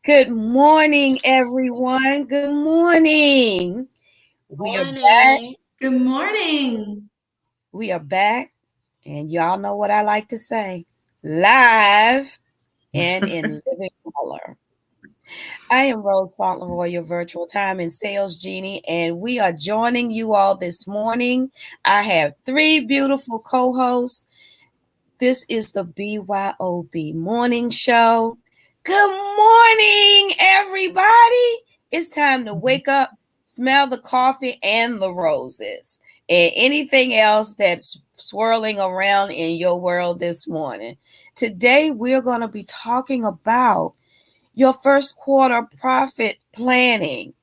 Good morning, everyone. Good morning. We are back. Morning. Good morning. We are back. And y'all know what I like to say live and in living color. I am Rose Fauntleroy, your virtual time and sales genie, and we are joining you all this morning. I have three beautiful co hosts. This is the BYOB morning show. Good morning, everybody. It's time to wake up, smell the coffee and the roses, and anything else that's swirling around in your world this morning. Today, we're going to be talking about your first quarter profit planning.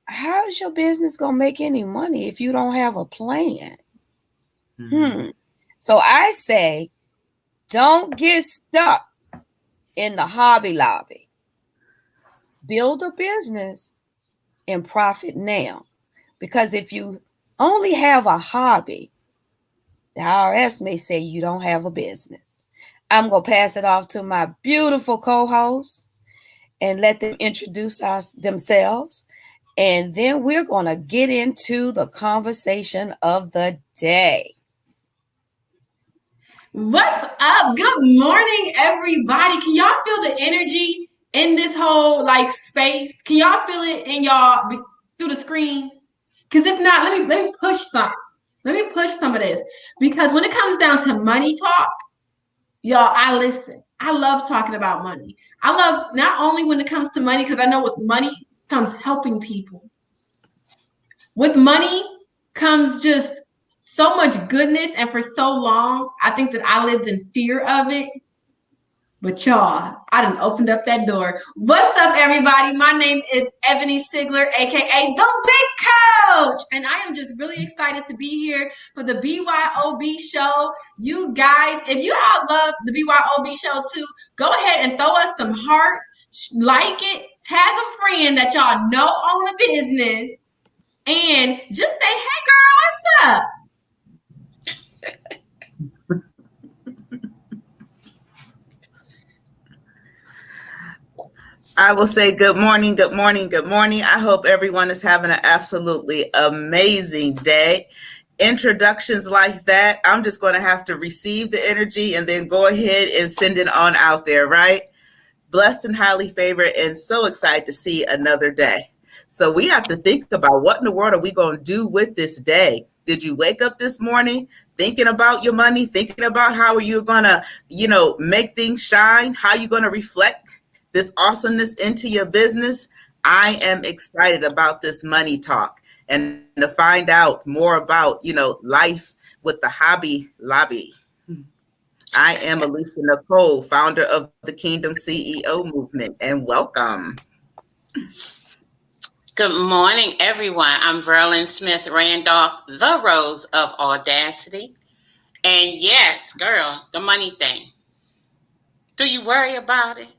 How is your business going to make any money if you don't have a plan? So I say, don't get stuck in the Hobby Lobby. Build a business and profit now. Because if you only have a hobby, the IRS may say you don't have a business. I'm going to pass it off to my beautiful co-hosts and let them introduce themselves. And then we're going to get into the conversation of the day. What's up? Good morning, everybody. Can y'all feel the energy in this whole space? Can y'all feel it in y'all through the screen? Because if not, let me push some. Let me push some of this. Because when it comes down to money talk, y'all, I listen. I love talking about money. I love not only when it comes to money, because I know with money comes helping people. With money comes just so much goodness, and for so long, I think that I lived in fear of it. But y'all, I done opened up that door. What's up, everybody? My name is Ebony Sigler, aka the Big Coach, and I am just really excited to be here for the BYOB show. You guys, if you all love the BYOB show too, go ahead and throw us some hearts, like it, tag a friend that y'all know own a business, and just say, "Hey, girl, what's up?" I will say good morning, good morning, good morning. I hope everyone is having an absolutely amazing day. Introductions like that, I'm just going to have to receive the energy and then go ahead and send it on out there, right? Blessed and highly favored and so excited to see another day. So we have to think about what in the world are we going to do with this day? Did you wake up this morning thinking about your money, thinking about how are you going to, make things shine? How are you going to reflect this awesomeness into your business? I am excited about this money talk and to find out more about, life with the Hobby Lobby. I am Alicia Nicole, founder of the Kingdom CEO movement, and welcome. Good morning, everyone. I'm Verlyn Smith Randolph, the Rose of Audacity. And yes, girl, the money thing. Do you worry about it?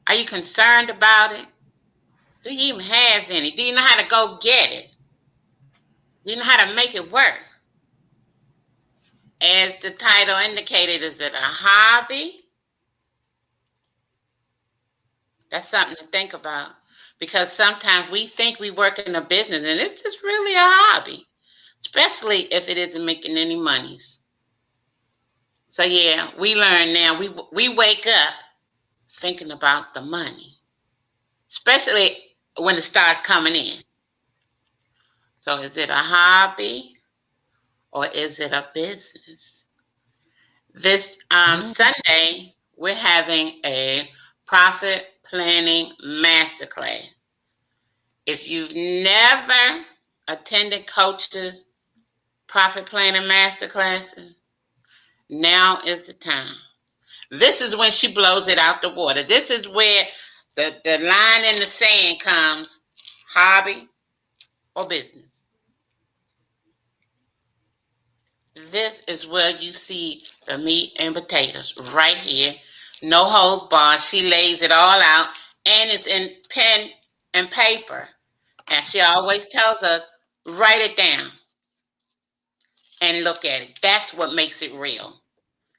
Are you concerned about it? Do you even have any? Do you know how to go get it? Do you know how to make it work? As the title indicated, is it a hobby? That's something to think about. Because sometimes we think we work in a business and it's just really a hobby, especially if it isn't making any monies. So yeah, we learn now. We wake up thinking about the money, especially when it starts coming in. So is it a hobby or is it a business? This Sunday, we're having a profit planning masterclass. If you've never attended Coach's profit planning masterclasses, now is the time. This is when she blows it out the water. This is where the line in the sand comes, hobby or business. This is where you see the meat and potatoes right here. No holds barred. She lays it all out, and it's in pen and paper. And she always tells us, write it down and look at it. That's what makes it real.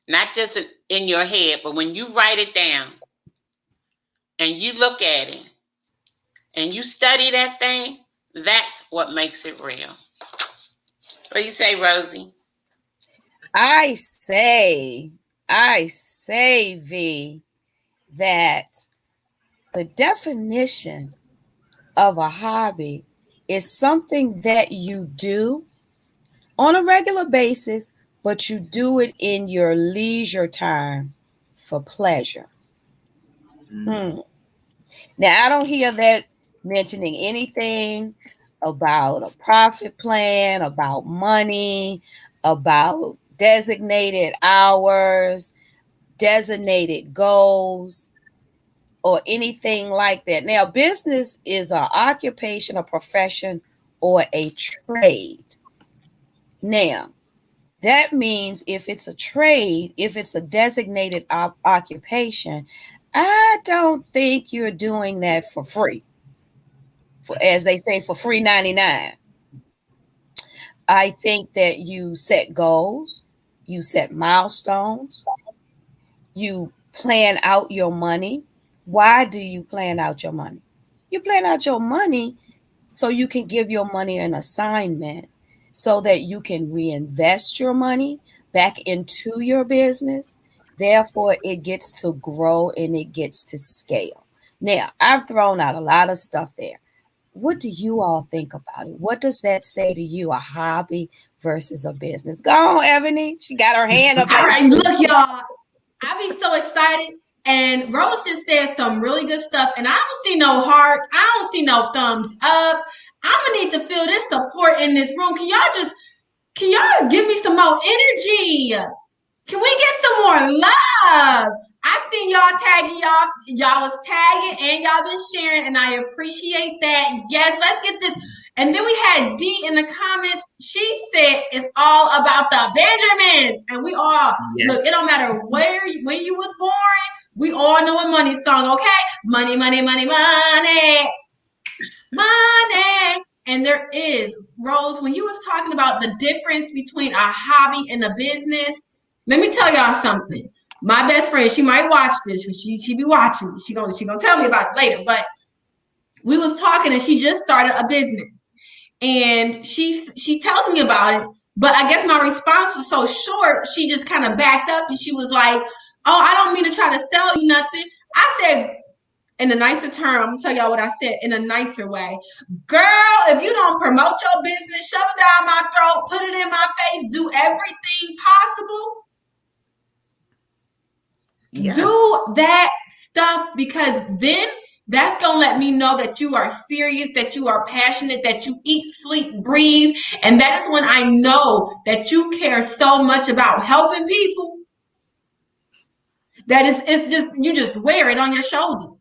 Not just in your head, but when you write it down, and you look at it and you study that thing, that's what makes it real. What do you say, Rosie? I say, V, that the definition of a hobby is something that you do on a regular basis, but you do it in your leisure time for pleasure. Hmm. Now, I don't hear that mentioning anything about a profit plan, about money, about designated hours, designated goals, or anything like that. Now, business is an occupation, a profession, or a trade. Now, that means if it's a trade, if it's a designated occupation, I don't think you're doing that for free. For, as they say, for free 99. I think that you set goals, you set milestones, you plan out your money. Why do you plan out your money? You plan out your money so you can give your money an assignment so that you can reinvest your money back into your business. Therefore, it gets to grow and it gets to scale. Now, I've thrown out a lot of stuff there. What do you all think about it? What does that say to you, a hobby versus a business? Go on, Ebony. She got her hand up. All right, look, y'all. I be so excited. And Rose just said some really good stuff. And I don't see no hearts. I don't see no thumbs up. I'm gonna need to feel this support in this room. Can y'all give me some more energy? Can we get some more love? I seen y'all tagging y'all. Y'all was tagging and y'all been sharing, and I appreciate that. Yes, let's get this. And then we had D in the comments. She said it's all about the Benjamins. And we all look, it don't matter when you was born, we all know a money song, okay? Money, money, money, money. Money. And there is, Rose, when you was talking about the difference between a hobby and a business, let me tell y'all something. My best friend, she might watch this. She be watching me. She gonna tell me about it later. But we was talking and she just started a business. And she tells me about it. But I guess my response was so short, she just kind of backed up and she was like, oh, I don't mean to try to sell you nothing. I said, in a nicer term, I'm gonna tell y'all what I said in a nicer way. Girl, if you don't promote your business, shove it down my throat, put it in my face, do everything possible. Yes. Do that stuff, because then that's gonna let me know that you are serious, that you are passionate, that you eat, sleep, breathe. And that is when I know that you care so much about helping people that it's just, you just wear it on your shoulder.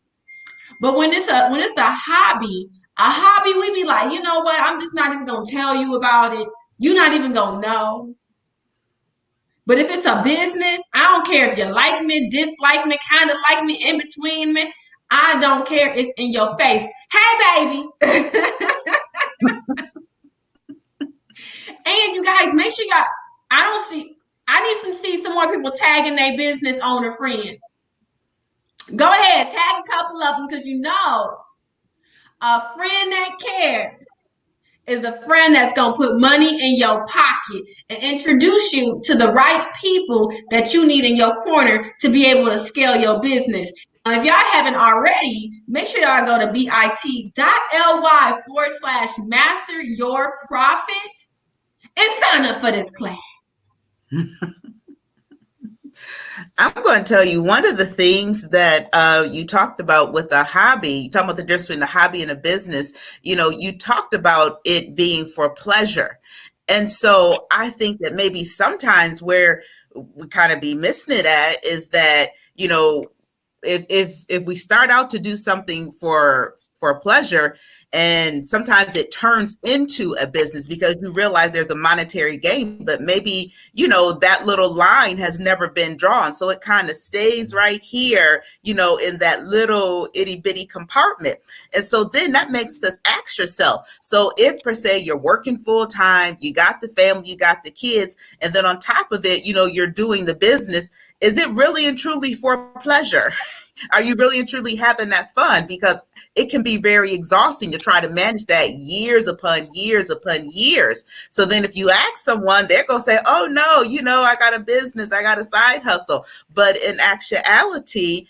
But when it's a hobby, we be like, you know what? I'm just not even gonna tell you about it. You're not even gonna know. But if it's a business, I don't care if you like me, dislike me, kind of like me, in between me. I don't care. It's in your face. Hey, baby. And you guys, make sure y'all. I need to see some more people tagging their business owner friends. Go ahead, tag a couple of them, because you know, a friend that cares is a friend that's going to put money in your pocket and introduce you to the right people that you need in your corner to be able to scale your business. Now, if y'all haven't already, make sure y'all go to bit.ly/master your profit and sign up for this class. I'm going to tell you, one of the things that you talked about with a hobby, you talking about the difference between a hobby and a business, you talked about it being for pleasure. And so I think that maybe sometimes where we kind of be missing it at is that, if we start out to do something for pleasure, and sometimes it turns into a business because you realize there's a monetary gain, but maybe, that little line has never been drawn. So it kind of stays right here, in that little itty bitty compartment. And so then that makes us ask yourself. So if per se you're working full time, you got the family, you got the kids, and then on top of it, you're doing the business, is it really and truly for pleasure? Are you really and truly having that fun? Because it can be very exhausting to try to manage that years upon years upon years. So then if you ask someone, they're going to say, oh no, I got a business, I got a side hustle. But in actuality,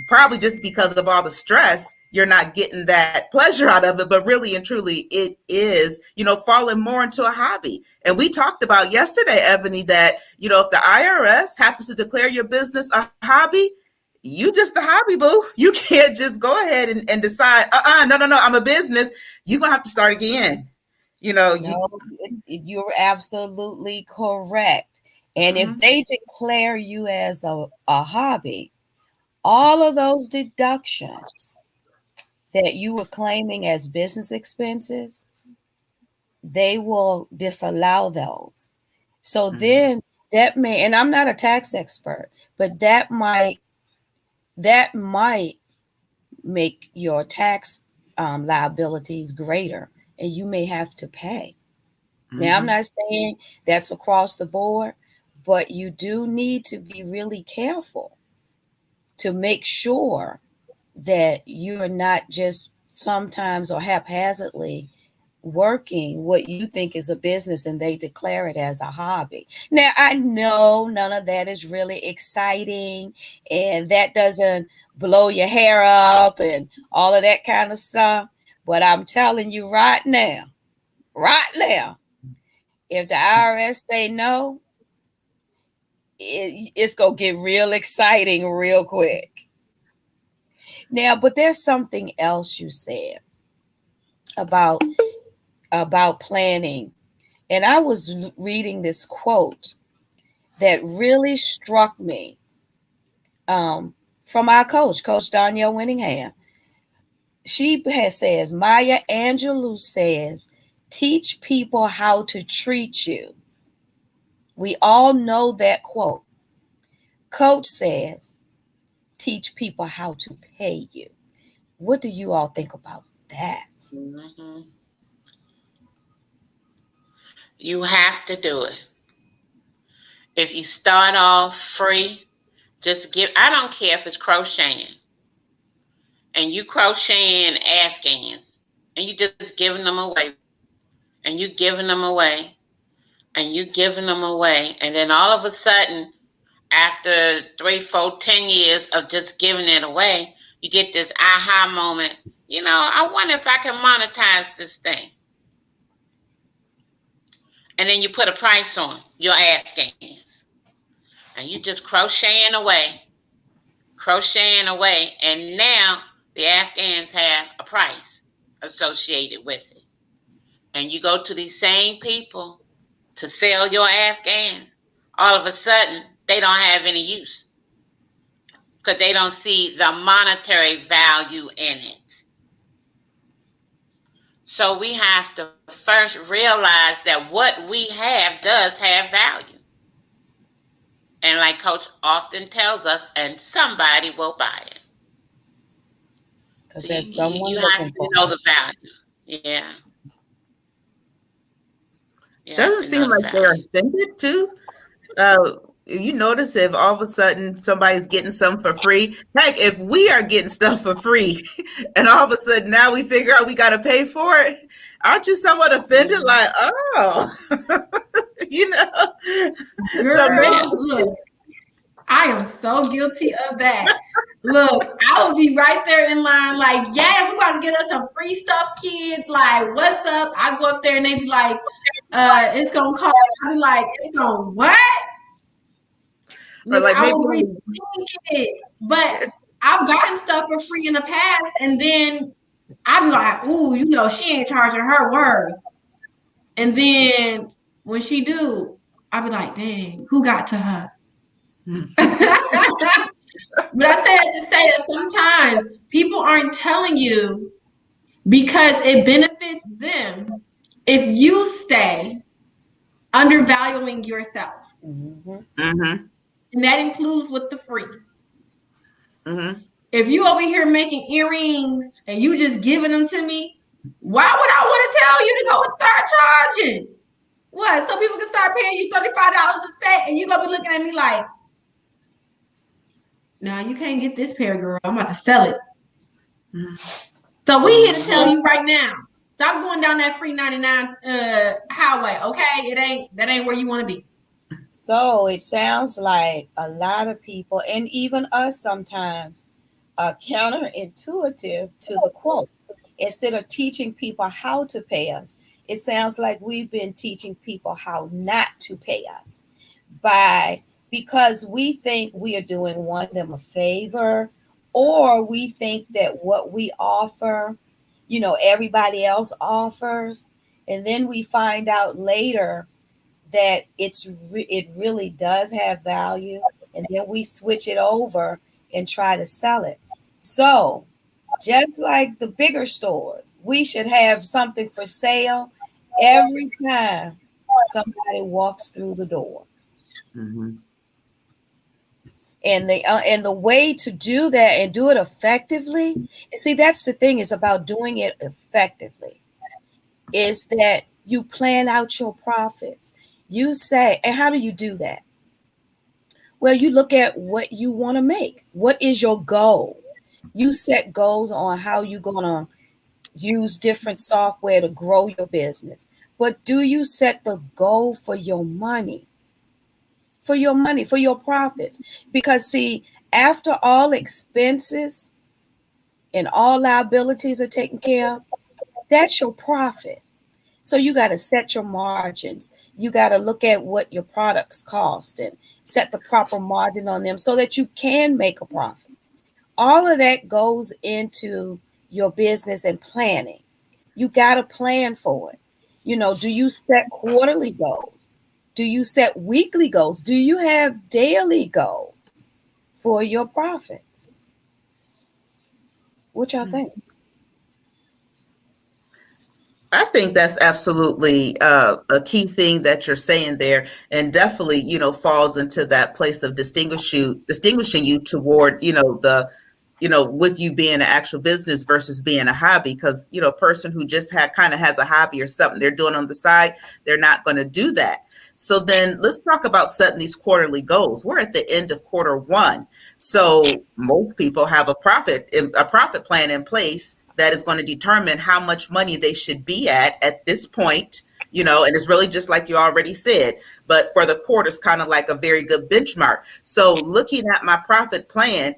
probably just because of all the stress, you're not getting that pleasure out of it. But really and truly, it is, falling more into a hobby. And we talked about yesterday, Ebony, that, if the IRS happens to declare your business a hobby, you just a hobby, boo. You can't just go ahead and decide, no, I'm a business. You're going to have to start again. No, you're absolutely correct. And if they declare you as a hobby, all of those deductions that you were claiming as business expenses, they will disallow those. So then that may, and I'm not a tax expert, but that might make your tax liabilities greater, and you may have to pay. Now, I'm not saying that's across the board, but you do need to be really careful to make sure that you're not just sometimes or haphazardly working what you think is a business and they declare it as a hobby. Now, I know none of that is really exciting and that doesn't blow your hair up and all of that kind of stuff. But I'm telling you right now, if the IRS say no, it's going to get real exciting real quick. Now, but there's something else you said about planning. And I was reading this quote that really struck me from our Coach Danielle Winningham. She says, Maya Angelou says, teach people how to treat you. We all know that quote. Coach says, teach people how to pay you. What do you all think about that? Mm-hmm. You have to do it. If you start off free, just give. I don't care if it's crocheting, and you crocheting Afghans, and you just giving them away, and you giving them away, and you giving them away, and then all of a sudden, after 3, 4, 10 years of just giving it away, you get this aha moment. I wonder if I can monetize this thing. And then you put a price on your Afghans. And you just crocheting away, and now the Afghans have a price associated with it. And you go to these same people to sell your Afghans, all of a sudden they don't have any use because they don't see the monetary value in it. So we have to first realize that what we have does have value. And like Coach often tells us, and somebody will buy it. Because So there's someone you have looking to for know it. the value. Yeah. You have Doesn't to seem know the like they're value. offended too. You notice if all of a sudden somebody's getting some for free, heck, if we are getting stuff for free and all of a sudden now we figure out we got to pay for it, aren't you somewhat offended? Like, oh, you know, so maybe. Girl, look, I am so guilty of that. Look, I would be right there in line, like, yes, we about to get us some free stuff, kids. Like, what's up? I go up there and they be like, it's gonna cost. I be like, it's gonna what? Or Look, like I maybe will rethink it. But I've gotten stuff for free in the past, and then I be like, ooh, she ain't charging her worth. And then when she do, I be like, dang, who got to her? But I say that to say that sometimes people aren't telling you because it benefits them if you stay undervaluing yourself. Mm-hmm. And that includes with the free. Mm-hmm. If you over here making earrings and you just giving them to me, why would I want to tell you to go and start charging? What? So people can start paying you $35 a set and you're going to be looking at me like, Now you can't get this pair, girl. I'm about to sell it. Mhm. So we here to tell Well, you right now. Stop going down that free 99 highway, okay? That ain't where you want to be. so it sounds like a lot of people, and even us sometimes, are counterintuitive to the quote. Instead of teaching people how to pay us, it sounds like we've been teaching people how not to pay us by because we think we are doing one them a favor, or we think that what we offer, everybody else offers, and then we find out later that it really does have value, and then we switch it over and try to sell it. So just like the bigger stores, we should have something for sale every time somebody walks through the door. Mhm. And the way to do that and do it effectively, and see, that's the thing, is about doing it effectively, is that you plan out your profits. You say, and how do you do that? Well, you look at what you want to make. What is your goal? You set goals on how you're going to use different software to grow your business. But do you set the goal for your money? For your money, for your profits? Because, see, after all expenses and all liabilities are taken care of, that's your profit. So you got to set your margins. You got to look at what your products cost and set the proper margin on them so that you can make a profit. All of that goes into your business and planning. You got to plan for it. Do you set quarterly goals? Do you set weekly goals? Do you have daily goals for your profits? What y'all think? I think that's absolutely a key thing that you're saying there, and definitely, falls into that place of distinguishing you toward, with you being an actual business versus being a hobby. Because a person who just kind of has a hobby or something they're doing on the side, they're not going to do that. So then let's talk about setting these quarterly goals. We're at the end of quarter one, so most people have a profit plan in place that is going to determine how much money they should be at this point, and it's really just like you already said, but for the quarter is kind of like a very good benchmark. So looking at my profit plan,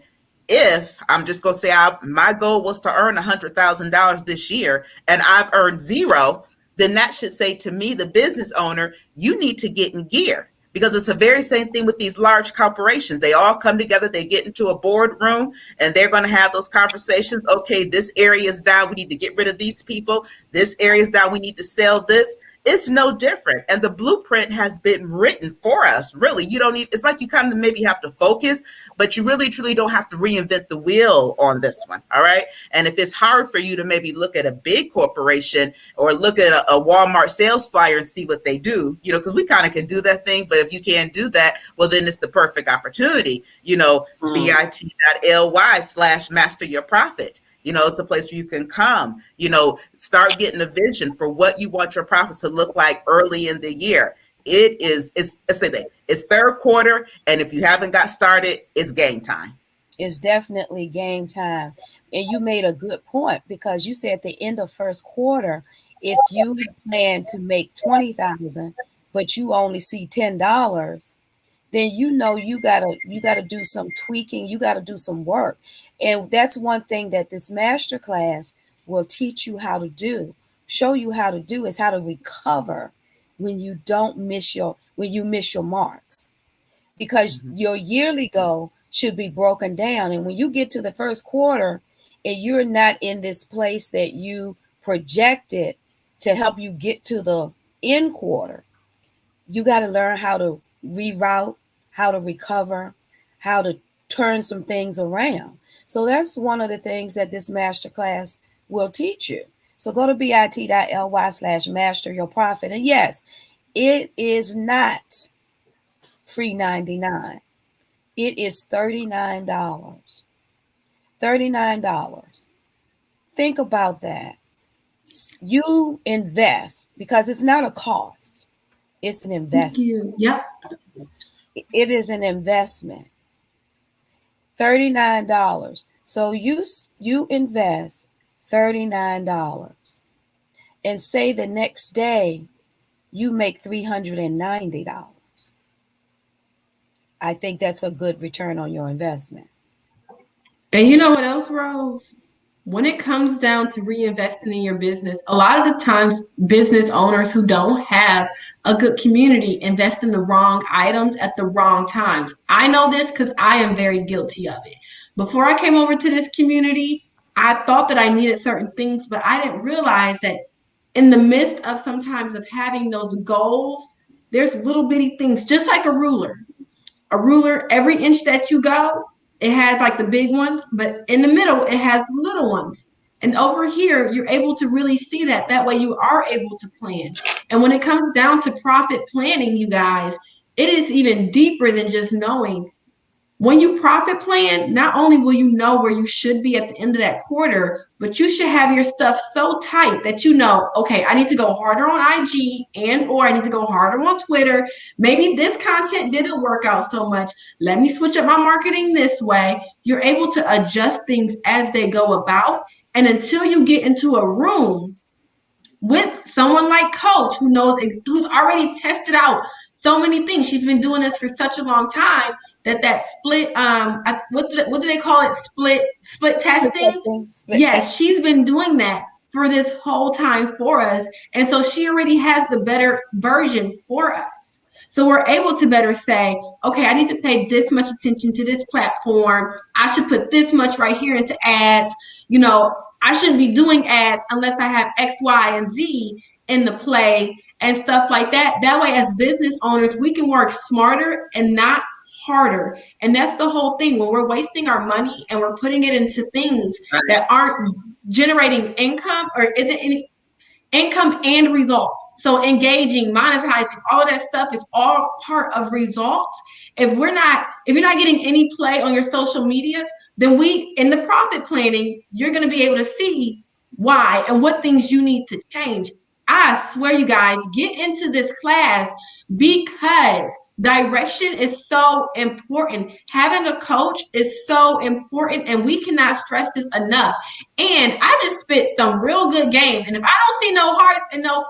if I'm just going to say my goal was to earn $100,000 this year and I've earned zero, then that should say to me, the business owner, you need to get in gear. Because it's the very same thing with these large corporations. They all come together, they get into a boardroom, and they're going to have those conversations. Okay, this area is down. We need to get rid of these people. This area is down. We need to sell this. It's no different. And the blueprint has been written for us. Really, you don't need, it's like you kind of maybe have to focus, but you really truly don't have to reinvent the wheel on this one. All right. And if it's hard for you to maybe look at a big corporation or look at a Walmart sales flyer and see what they do, because we kind of can do that thing. But if you can't do that, well, then it's the perfect opportunity, bit.ly/master your profit. It's a place where you can come, start getting a vision for what you want your profits to look like early in the year. It's third quarter, and if you haven't got started, it's game time. It's definitely game time. And you made a good point, because you said at the end of first quarter, if you plan to make 20,000, but you only see $10, then you gotta do some tweaking, you gotta do some work. And that's one thing that this masterclass will teach you how to do, show you how to do, is how to recover when you miss your marks, because Mhm. your yearly goal should be broken down. And when you get to the first quarter and you're not in this place that you projected to help you get to the end quarter, you got to learn how to reroute, how to recover, how to turn some things around. So that's one of the things that this masterclass will teach you. So go to bit.ly/master your profit. And yes, it is not free 99. It is $39. $39. Think about that. You invest because it's not a cost, it's an Thank investment. you. Yep. It is an investment. $39. So you invest $39 and say the next day you make $390. I think that's a good return on your investment. And you know what else, Rose? When it comes down to reinvesting in your business, a lot of the times business owners who don't have a good community invest in the wrong items at the wrong times. I know this because I am very guilty of it. Before I came over to this community, I thought that I needed certain things, but I didn't realize that in the midst of sometimes of having those goals, there's little bitty things, just like a ruler, every inch that you go, it has like the big ones, but in the middle, it has the little ones. And over here, you're able to really see that. That way, you are able to plan. And when it comes down to profit planning, you guys, it is even deeper than just knowing when you profit plan, not only will you know where you should be at the end of that quarter, but you should have your stuff so tight that you know, okay, I need to go harder on IG and or I need to go harder on Twitter. Maybe this content didn't work out so much. Let me switch up my marketing this way. You're able to adjust things as they go about. And until you get into a room with someone like Coach who's already tested out so many things. She's been doing this for such a long time that split what do they call it, split Split testing. testing, split Yes, testing. she's been doing that for this whole time for us, and so she already has the better version for us. So we're able to better say, okay, I need to pay this much attention to this platform. I should put this much right here into ads. You know, I shouldn't be doing ads unless I have X, Y, and Z in the play and stuff like that. That way, as business owners, we can work smarter and not harder. And that's the whole thing. When we're wasting our money and we're putting it into things Right. that aren't generating income or isn't any income and results. So engaging, monetizing, all of that stuff is all part of results. If you're not getting any play on your social media, then we in the profit planning, you're going to be able to see why and what things you need to change. I swear, you guys, get into this class because direction is so important. Having a coach is so important, and we cannot stress this enough. And I just spit some real good game. And if I don't see no hearts and no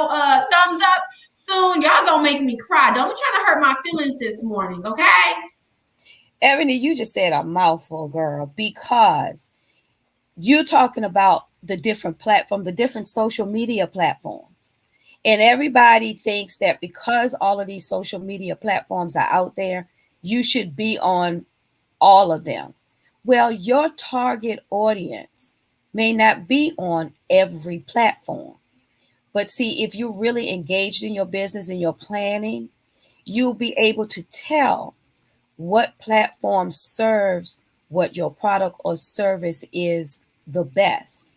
thumbs up soon, y'all gonna make me cry. Don't be trying to hurt my feelings this morning, okay? Ebony, you just said a mouthful, girl, because you're talking about the different platform, the different social media platforms. And everybody thinks that because all of these social media platforms are out there, you should be on all of them. Well, your target audience may not be on every platform. But see, if you're really engaged in your business and your planning, you'll be able to tell what platform serves what your product or service is the best.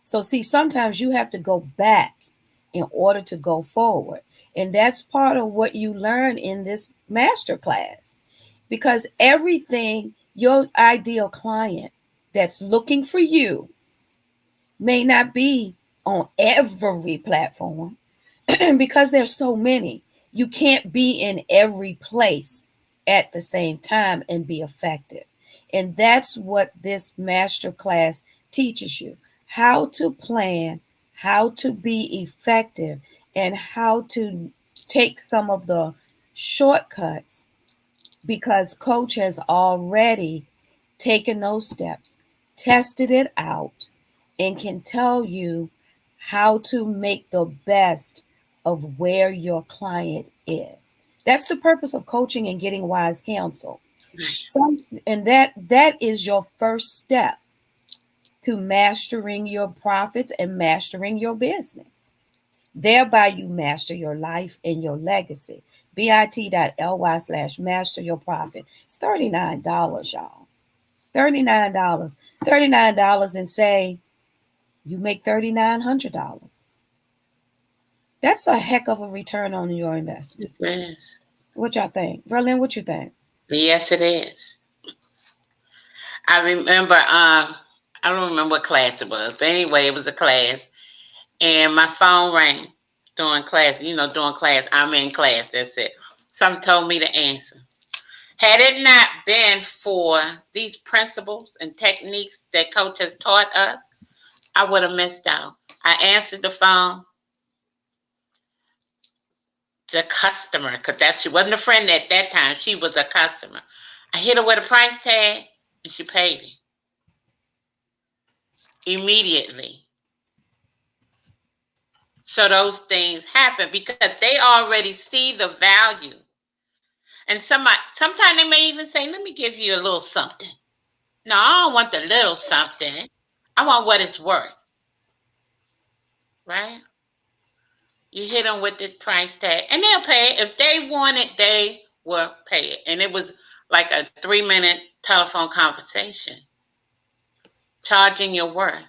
So, see, sometimes you have to go back in order to go forward. And that's part of what you learn in this master class because everything your ideal client that's looking for you may not be on every platform because there's so many. You can't be in every place at the same time and be effective. And that's what this master class teaches you how to plan, how to be effective, and how to take some of the shortcuts because coach has already taken those steps, tested it out, and can tell you how to make the best of where your client is. That's the purpose of coaching and getting wise counsel. And that is your first step to mastering your profits and mastering your business. Thereby, you master your life and your legacy. bit.ly/master your profit. It's $39, y'all. $39. $39 and say you make $3,900. That's a heck of a return on your investment. Yes. What y'all think? Verlin, what you think? Yes, it is. I remember, I don't remember what class it was, but anyway, it was a class, and my phone rang during class. You know, during class, I'm in class. That's it. Something told me to answer, Had it not been for these principles and techniques that Coach has taught us, I would have missed out. I answered the phone, the customer, because she wasn't a friend at that time. She was a customer. I hit her with a price tag, and she paid it immediately. So those things happen because they already see the value. And sometimes they may even say, "Let me give you a little something." No, I don't want the little something. I want what it's worth, right? You hit them with the price tag, and they'll pay it. If they want it, they will pay it. And it was like a 3-minute telephone conversation. Charging your worth.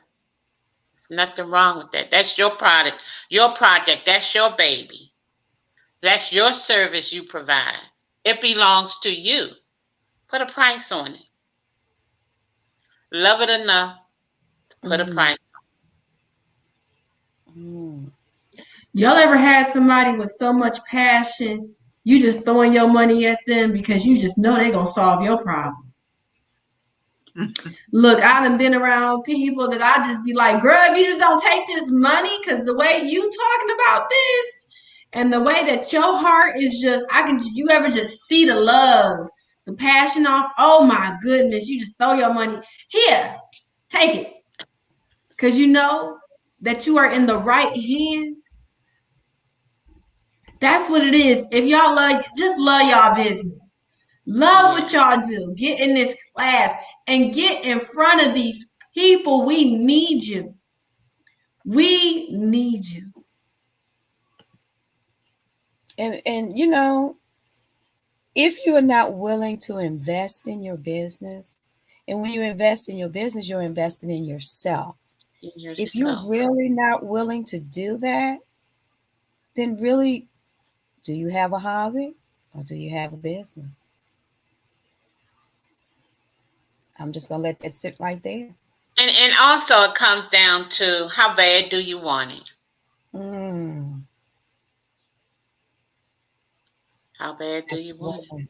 There's nothing wrong with that. That's your product, your project. That's your baby. That's your service you provide. It belongs to you. Put a price on it. Love it enough to put a price Mm. Y'all ever had somebody with so much passion, you just throwing your money at them because you just know they're gonna solve your problem? Look, I done been around people that I just be like, girl, if you just don't take this money, because the way you talking about this and the way that your heart is just, you ever just see the love, the passion off? Oh my goodness, you just throw your money here, take it, because you know that you are in the right hands. That's what it is. If y'all just love y'all business. Love on. what y'all do. Get in this class and get in front of these people. We need you. We need you. And if you are not willing to invest in your business, and when you invest in your business, you're investing in yourself. In If you're yourself. really not willing to do that, then really, do you have a hobby or do you have a business? I'm just going to let that sit right there. And also it comes down to how bad do you want it? Mm, How bad do that's you want it? one.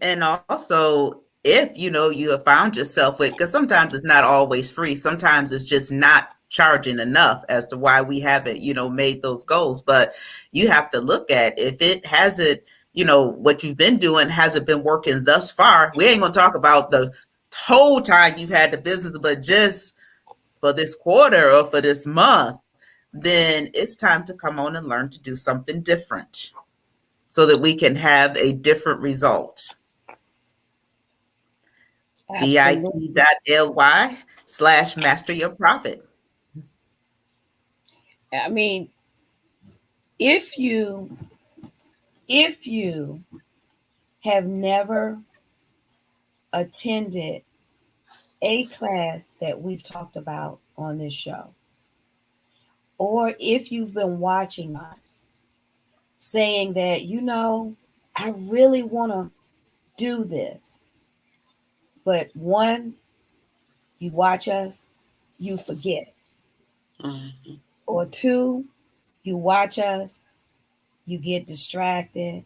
And also, if you have found yourself with, because sometimes it's not always free, sometimes it's just not charging enough as to why we haven't made those goals. But you have to look at, if it hasn't, what you've been doing hasn't been working thus far. We ain't going to talk about the whole time you've had the business, but just for this quarter or for this month, then it's time to come on and learn to do something different so that we can have a different result. Absolutely. bit.ly/master your profit. I mean, if you if you have never attended a class that we've talked about on this show, or if you've been watching us saying that, I really want to do this, but one, you watch us, you forget, Mm-hmm. or two, you watch us, you get distracted,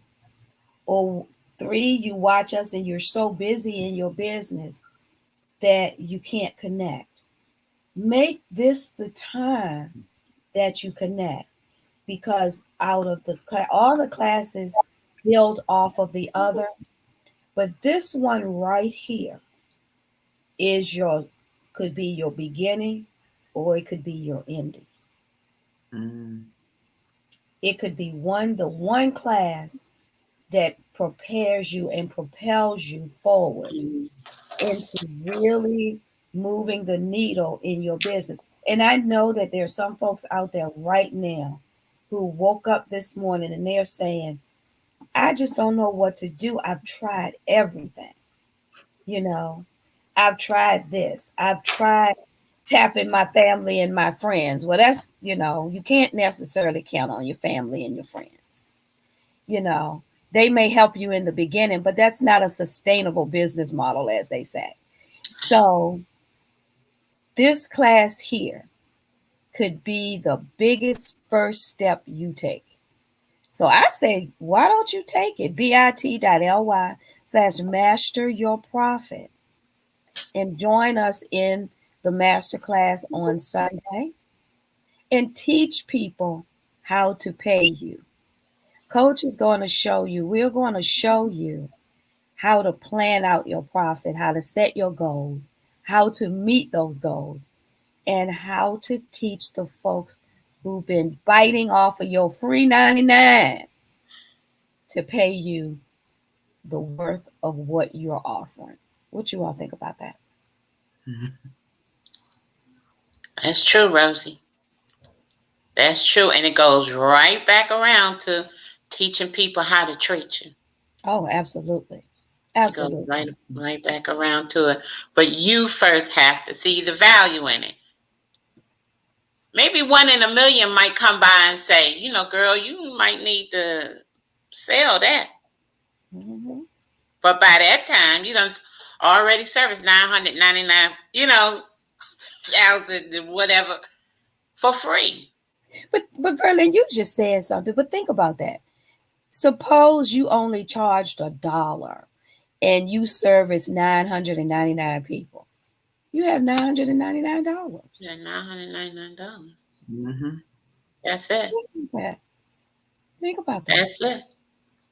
or three, you watch us and you're so busy in your business that you can't connect. Make this the time that you connect, because out of all the classes build off of the other, but this one right here is could be your beginning, or it could be your ending. Mm. It could be the one class that prepares you and propels you forward into really moving the needle in your business. And I know that there's some folks out there right now who woke up this morning and they're saying, I just don't know what to do. I've tried everything. You know, I've tried this. I've tried tapping my family and my friends. Well, you can't necessarily count on your family and your friends. You know, they may help you in the beginning, but that's not a sustainable business model, as they say. So, this class here could be the biggest first step you take So I say, why don't you take it? bit.ly/master your profit and join us in the masterclass on Sunday and teach people how to pay you. Coach is going to show you, we're going to show you how to plan out your profit, how to set your goals, how to meet those goals, and how to teach the folks who've been biting off of your free 99 to pay you the worth of what you're offering. What you all think about that? That's true, Rosie. That's true. And it goes right back around to teaching people how to treat you. Oh, absolutely. It goes Absolutely. right back around to it. But you first have to see the value in it. Maybe 1 in a million might come by and say, girl, you might need to sell that. Mm-hmm. But by that time, you done already serviced 999, thousand whatever for free. But Verlin, you just said something. But think about that. Suppose you only charged $1 and you service 999 people. You have $999. Yeah, $999. Mm-hmm. That's it. Think about that. That's it.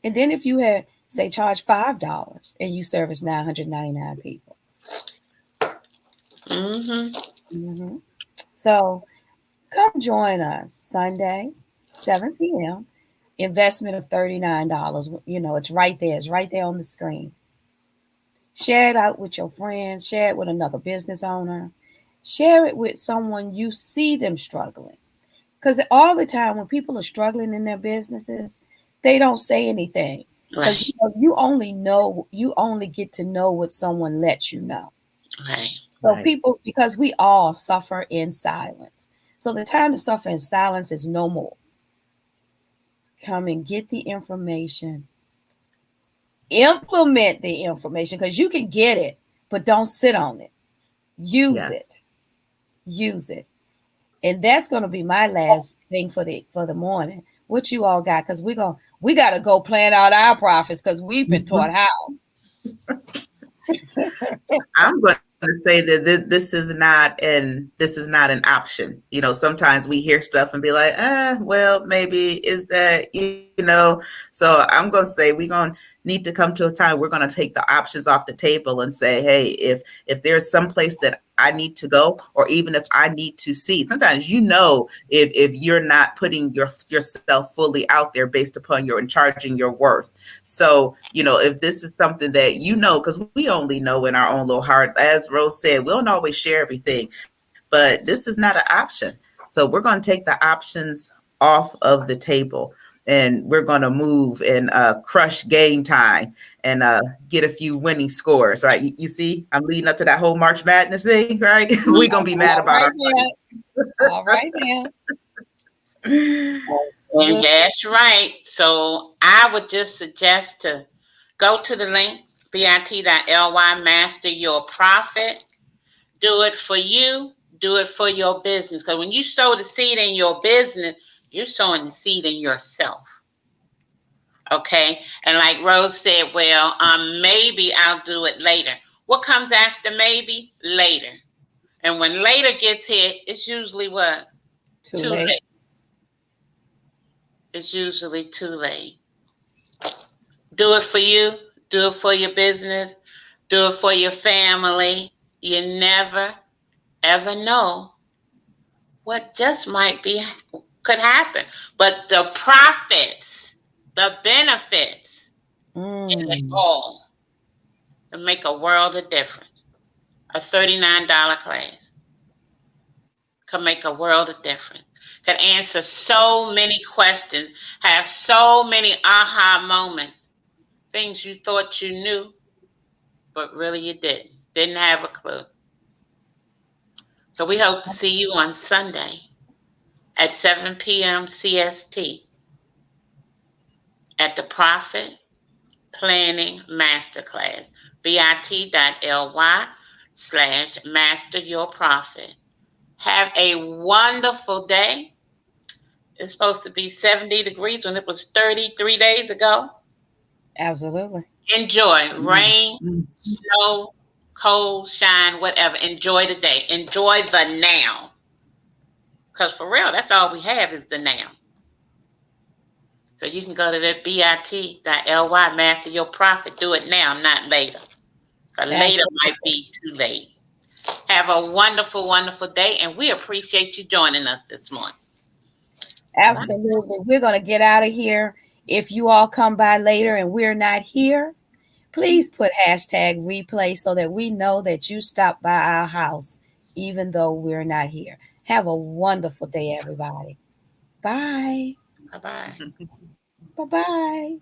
And then if you had, say, charge $5 and you service 999 people. Mm-hmm. Mm-hmm. So come join us Sunday, 7 p.m. Investment of $39. It's right there. It's right there on the screen. Share it out with your friends. Share it with another business owner. Share it with someone you see them struggling. Because all the time when people are struggling in their businesses, they don't say anything. Because Right. you only get to know what someone lets you know. Right. So Right. people, because we all suffer in silence. So the time to suffer in silence is no more. Come and get the information. Implement the information because you can get it, but don't sit on it. Use Yes. it. Use it. And that's going to be my last thing for the morning. What you all got? Because we got to go plan out our profits because we've been taught how. I'm going to say that this is not an option. Sometimes we hear stuff and be like, well, maybe is that. So I'm going to say we're going to need to come to a time we're going to take the options off the table and say, hey, if there's some place that I need to go, or even if I need to see, sometimes if you're not putting yourself fully out there based upon your and charging your worth. So if this is something that because we only know in our own little heart, as Rose said, we don't always share everything, but this is not an option. So we're going to take the options off of the table, and we're going to move and crush game time and get a few winning scores, right? You see, I'm leading up to that whole March Madness thing, right? We're going to be mad All about right our now. All right now. And that's right. So I would just suggest to go to the link, bit.ly, master your profit. Do it for you. Do it for your business. Because when you sow the seed in your business, you're sowing the seed in yourself. Okay? And like Rose said, well, maybe I'll do it later. What comes after maybe? Later. And when later gets here, it's usually what? Too Too late. late. It's usually too late. Do it for you. Do it for your business. Do it for your family. You never, ever know what just might be, could happen. But the profits, the benefits, it Mm. all can make a world of difference. A $39 class could make a world of difference. Could answer so many questions, have so many aha moments, things you thought you knew, but really you didn't. Didn't have a clue. So we hope to see you on Sunday at 7 p.m. CST at the Profit Planning Masterclass, bit.ly/master your profit. Have a wonderful day. It's supposed to be 70 degrees when it was 30 3 days ago. Absolutely. Enjoy rain, Mm-hmm. snow, cold, shine, whatever. Enjoy the day. Enjoy the now. Because for real, that's all we have is the now. So you can go to that bit.ly, master your profit. Do it now, not later. Because later might be too late. Have a wonderful, wonderful day, and we appreciate you joining us this morning. Absolutely. We're going to get out of here. If you all come by later and we're not here, please put hashtag replay so that we know that you stopped by our house, even though we're not here. Have a wonderful day, everybody. Bye. Bye-bye. Bye-bye.